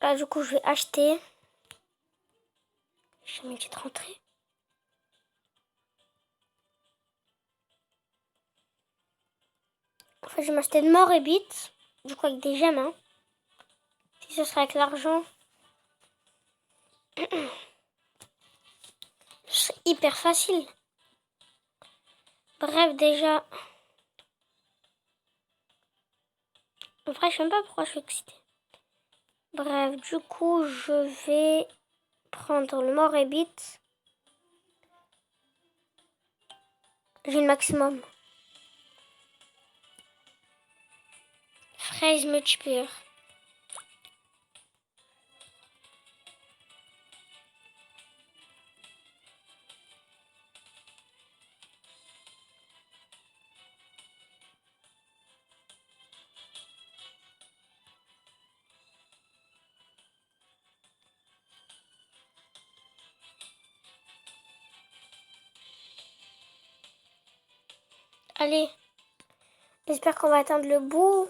Là, du coup, je vais acheter. J'ai mis une petite rentrée. En fait, je vais m'acheter de mort et bite. Du coup, avec des gemmes, hein. Si ce serait avec l'argent. C'est hyper facile. Bref, déjà... En vrai, je sais même pas pourquoi je suis excitée. Bref, du coup, je vais prendre le mort et bite. J'ai le maximum. Fraise multiplier. Allez. J'espère qu'on va atteindre le bout.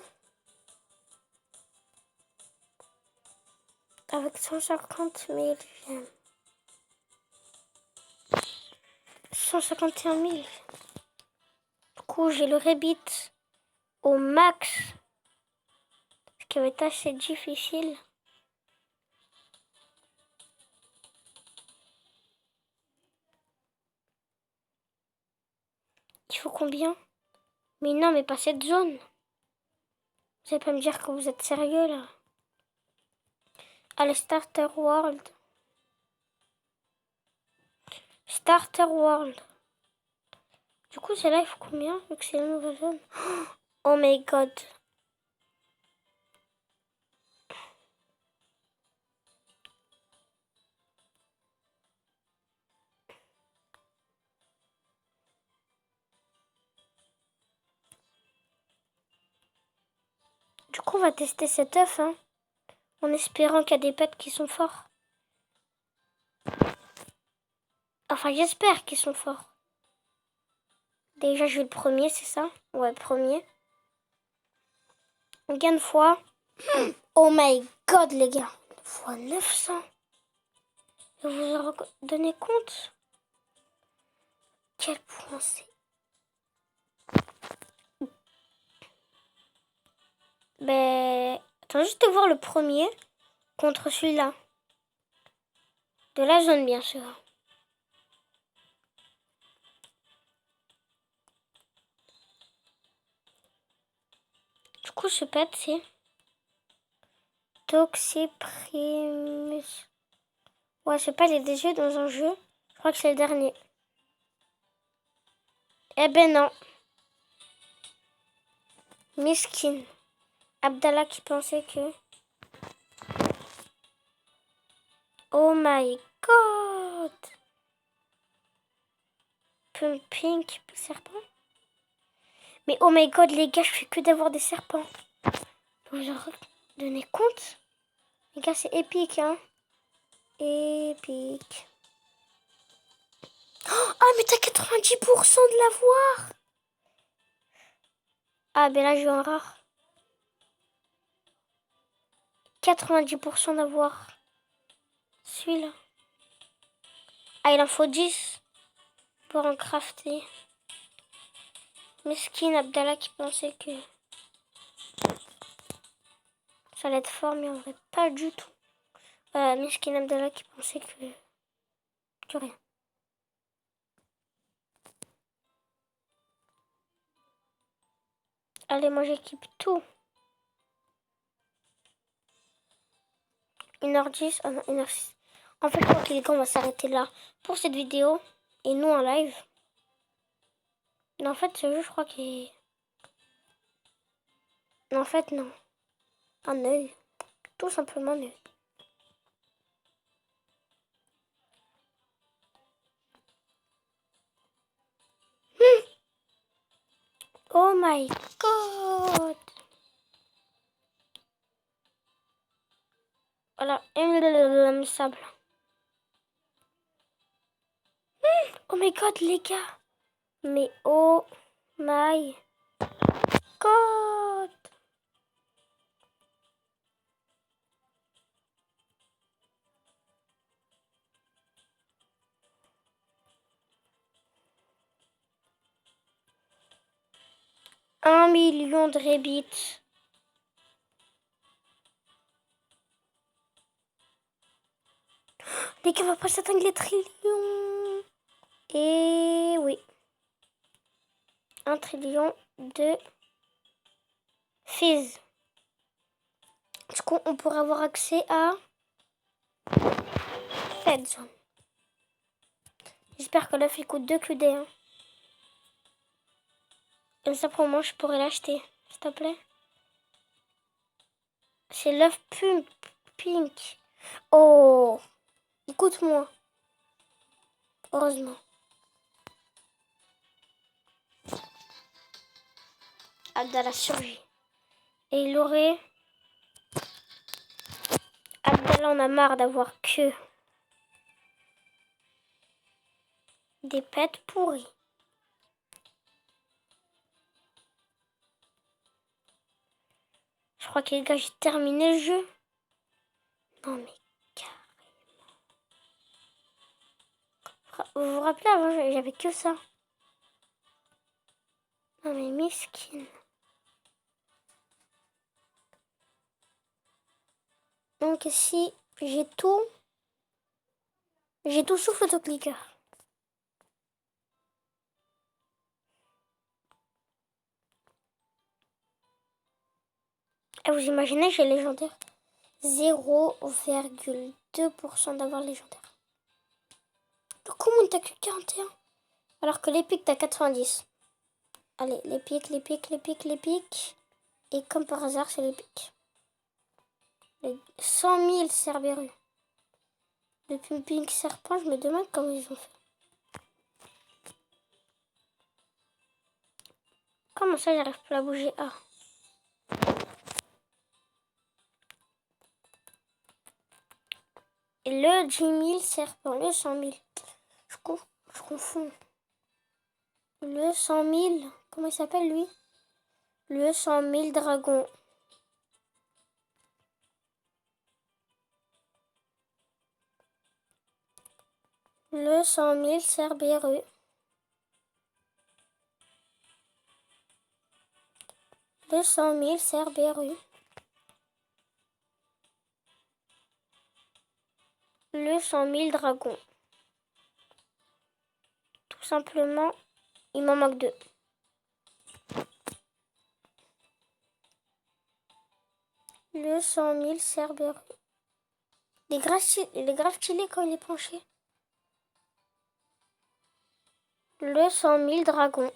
Avec 150 000 gemmes. 151 000. Du coup, j'ai le rebit au max. Ce qui va être assez difficile. Il faut combien? Mais non, mais pas cette zone. Vous allez pas me dire que vous êtes sérieux là. Allez, Starter World. Starter World. Du coup, celle-là, il faut combien vu que c'est la nouvelle zone? Oh my god. Du coup, on va tester cet œuf, hein, en espérant qu'il y a des pets qui sont forts. Enfin, j'espère qu'ils sont forts. Déjà, je vais le premier, c'est ça? Ouais, premier. Gain de fois. Oh my god, les gars. Fois 900. Vous vous en donnez compte? Quel point c'est? Ben... Attends juste de voir le premier contre celui-là. De la zone, bien sûr. Du coup, ce pet, c'est... Toxiprimus. Ouais, je sais pas, il est des jeux dans un jeu. Je crois que c'est le dernier. Eh ben non. Miskin. Abdallah qui pensait que... Oh my god. Pink serpent. Mais oh my god, les gars, je fais que d'avoir des serpents. Vous vous en donnez compte? Les gars, c'est épique, hein. Épique. Oh, ah, mais t'as 90% de l'avoir. Ah, ben là, je vais en rare. 90% d'avoir. Celui-là. Ah, il en faut 10. pour en crafter. Mesquine Abdallah qui pensait que ça allait être fort, mais en vrai, pas du tout. Mesquine Abdallah qui pensait que rien. Allez, moi j'équipe tout. 1h10, oh non, 1h06. En fait, je crois que les gars, on va s'arrêter là pour cette vidéo. Et nous en live. Mais en fait, ce jeu, je crois qu'il est... Mais en fait, non. Un œil. Tout simplement un œil. Oh my god. Voilà, le sable. Oh my god, les gars. Mais oh my god. Un million de rabbits. Les gars, on va pas s'atteindre les trillions. Et oui. 1 trillion de fizz. Du coup, on pourra avoir accès à cette zone. J'espère que l'œuf il coûte 2 QD. Hein. Comme ça, pour moi, je pourrais l'acheter. S'il te plaît. C'est l'œuf pink. Oh, il coûte moins. Heureusement. Abdallah survie. Et il aurait... Abdallah en a marre d'avoir que des pets pourris. Je crois que les gars, j'ai terminé le jeu. Non mais carrément. Vous vous rappelez avant, j'avais que ça. Non mais mesquine. Donc si j'ai tout sauf l'autoclicker. Et vous imaginez, j'ai légendaire 0,2% d'avoir légendaire. Donc comment t'as que 41 alors que l'épique t'as 90. Allez, l'épique. Et comme par hasard, c'est l'épique. 100 000 Cerberus. Le pumping serpent, je me demande comment ils ont fait. Comment ça, j'arrive plus à bouger? Ah. Et le 10 000 serpent, le 100 000. Je confonds. Le 100 000, comment il s'appelle lui? Le 100 000 dragon. Le 100 000 Cerberus. Le 100 000 Cerberus. Le 100 000 dragon. Tout simplement, il m'en manque 2. Le 100 000 Cerberus. Il est grave stylé quand il est penché. Le 100 000 dragon.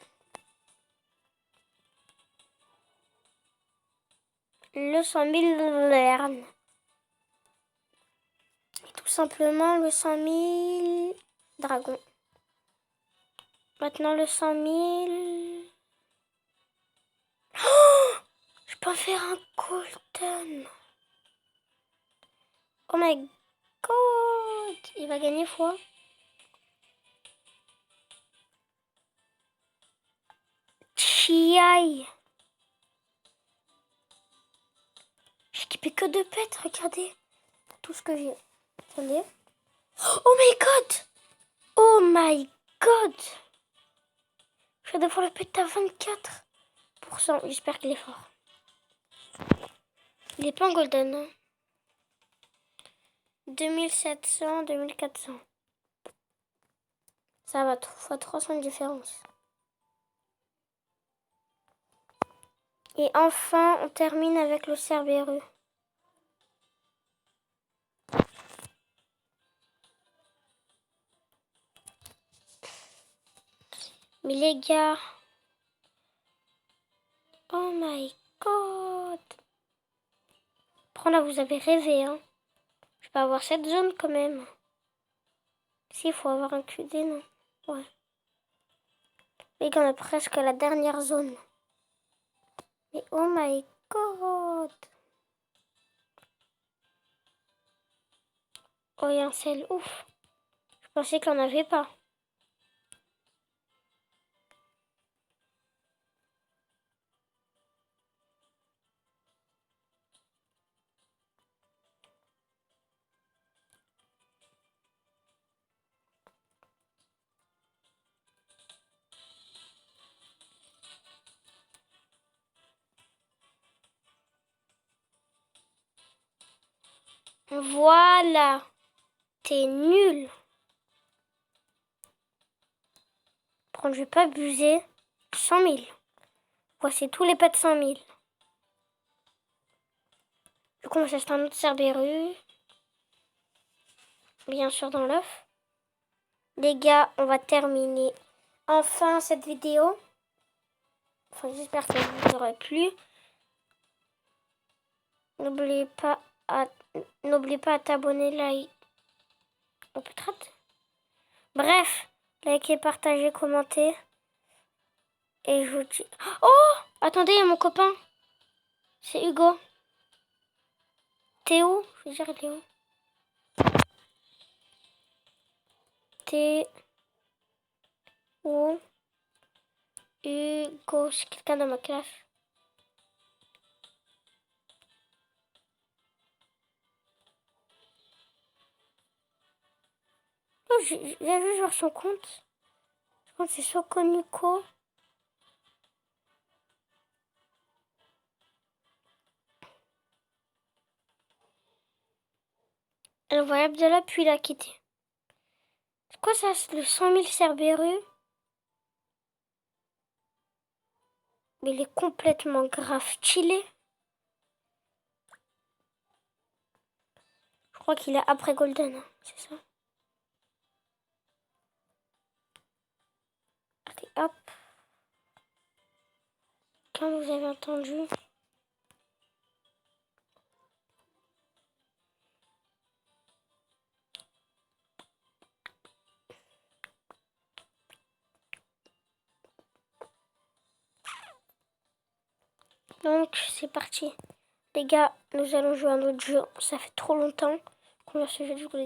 Le 100 000 lerne. Et tout simplement le 100 000 dragon. Maintenant le 100 000... Oh, je peux faire un golden. Oh my god. Il va gagner fois. Chiaï. J'ai équipé que 2 pets, regardez. Tout ce que j'ai. Attendez. Oh my god. Oh my god. Je vais devoir le péter à 24%. J'espère qu'il est fort. Il est pas en golden. Hein. 2700, 2400. Ça va, fois 300 de différence. Et enfin, on termine avec le Cerberus. Mais les gars... Oh my god. Après là, vous avez rêvé, hein. Je vais avoir cette zone quand même. Si, il faut avoir un QD, non? Ouais. Les gars, on a presque la dernière zone. Mais oh my god. Oh, il y a un sel, ouf. Je pensais qu'on n'avait pas. Voilà. T'es nul. Prends, je vais pas abuser. 100 000. Voici tous les pets de 100 000. Du coup, on s'achète un autre Cerberus. Bien sûr, dans l'œuf. Les gars, on va terminer enfin cette vidéo. Enfin, j'espère que ça vous aura plu. N'oubliez pas à t'abonner, like. On peut traiter. Bref, likez, partagez, commentez. Et je vous dis... Oh! Attendez, il y a mon copain. C'est Hugo. Théo? Je veux dire Théo. Théo. Hugo. C'est quelqu'un dans ma classe. Oh, j'ai vu sur son compte. Je pense que c'est Sokonico. Elle voit Abdallah, puis il a quitté. C'est quoi ça? C'est le 100 000 Cerberus? Mais il est complètement grave stylé. Je crois qu'il est après Golden, hein, c'est ça? Allez, hop. Comme vous avez entendu. Donc, c'est parti. Les gars, nous allons jouer à un autre jeu. Ça fait trop longtemps qu'on a ce jeu. Du coup,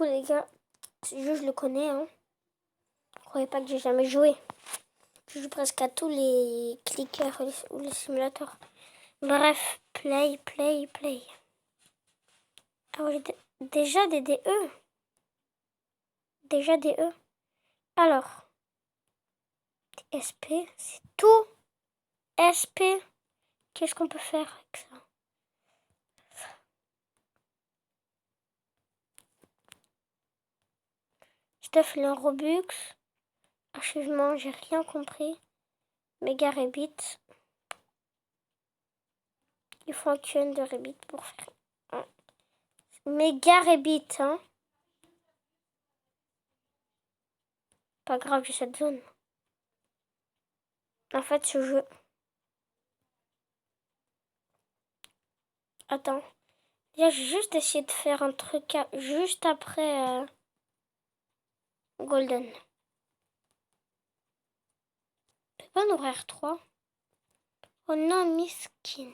les gars, ce jeu, je le connais. Hein. Ne croyez pas que j'ai jamais joué. Je joue presque à tous les clickers ou les simulateurs. Bref, play. Ah oui, déjà des DE. Déjà des E. Alors, SP, c'est tout. SP. Qu'est-ce qu'on peut faire avec ça? Stuff le Robux. Achèvement, j'ai rien compris. Méga Rabbit. Il faut un QN de Rabbit pour faire un Méga Rabbit, hein. Pas grave, j'ai cette zone. En fait, ce jeu... Attends. Là, j'ai juste essayé de faire un truc juste après Golden. On peut pas en ouvrir 3. Oh non, miskin.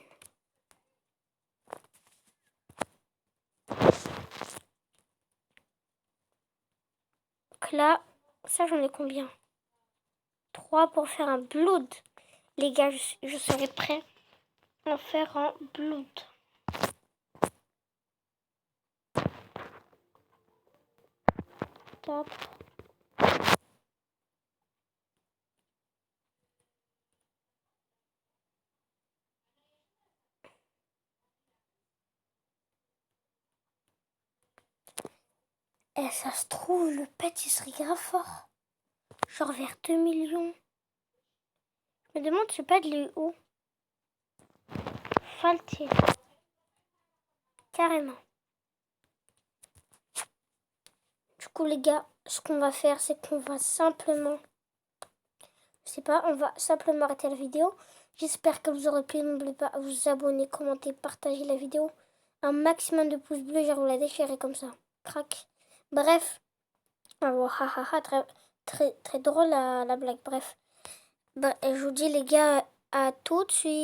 Donc là, ça j'en ai combien? 3 pour faire un blood. Les gars, je serai prêt à en faire un blood. Top. Et ça se trouve, le pet, il serait grave fort. Genre vers 2 millions. Je me demande, ce pet, il est où? Faltier. Carrément. Du coup, les gars, ce qu'on va faire, c'est qu'on va simplement... Je sais pas, on va simplement arrêter la vidéo. J'espère que vous aurez plu. N'oubliez pas à vous abonner, commenter, partager la vidéo. Un maximum de pouces bleus, genre vous la déchirez comme ça. Crac. Bref. Oh, très drôle la blague. Bref. Je vous dis les gars, à tout de suite.